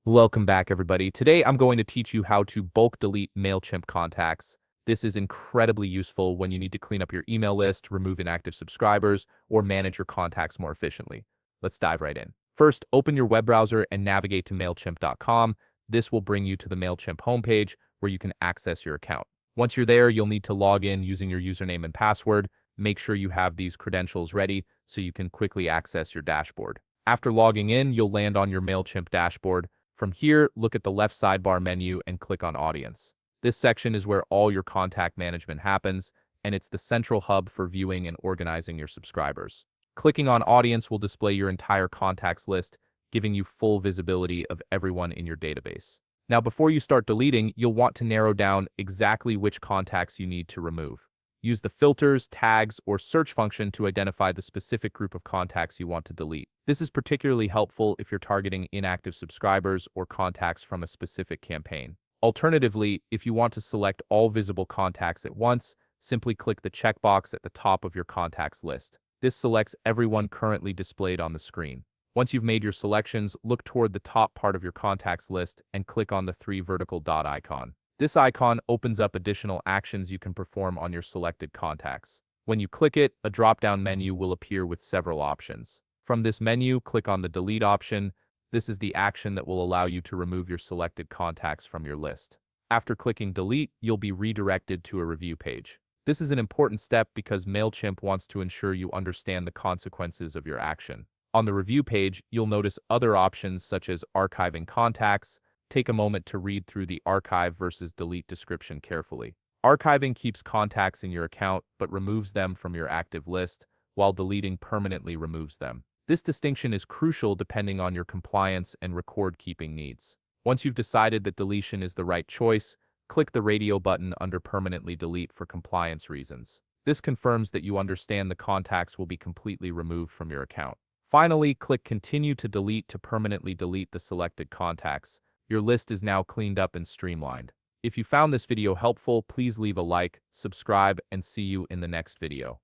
Welcome back, everybody. Today, I'm going to teach you how to bulk delete Mailchimp contacts. This is incredibly useful when you need to clean up your email list, remove inactive subscribers, or manage your contacts more efficiently. Let's dive right in. First, open your web browser and navigate to Mailchimp.com. This will bring you to the Mailchimp homepage where you can access your account. Once you're there, you'll need to log in using your username and password. Make sure you have these credentials ready so you can quickly access your dashboard. After logging in, you'll land on your Mailchimp dashboard. From here, look at the left sidebar menu and click on Audience. This section is where all your contact management happens, and it's the central hub for viewing and organizing your subscribers. Clicking on Audience will display your entire contacts list, giving you full visibility of everyone in your database. Now, before you start deleting, you'll want to narrow down exactly which contacts you need to remove. Use the filters, tags, or search function to identify the specific group of contacts you want to delete. This is particularly helpful if you're targeting inactive subscribers or contacts from a specific campaign. Alternatively, if you want to select all visible contacts at once, simply click the checkbox at the top of your contacts list. This selects everyone currently displayed on the screen. Once you've made your selections, look toward the top part of your contacts list and click on the three vertical dot icon. This icon opens up additional actions you can perform on your selected contacts. When you click it, a drop-down menu will appear with several options. From this menu, click on the Delete option. This is the action that will allow you to remove your selected contacts from your list. After clicking Delete, you'll be redirected to a review page. This is an important step because Mailchimp wants to ensure you understand the consequences of your action. On the review page, you'll notice other options such as archiving contacts. Take a moment to read through the archive versus delete description carefully. Archiving keeps contacts in your account but removes them from your active list, while deleting permanently removes them. This distinction is crucial depending on your compliance and record-keeping needs. Once you've decided that deletion is the right choice, click the radio button under Permanently Delete for compliance reasons. This confirms that you understand the contacts will be completely removed from your account. Finally, click Continue to Delete to permanently delete the selected contacts. Your list is now cleaned up and streamlined. If you found this video helpful, please leave a like, subscribe, and see you in the next video.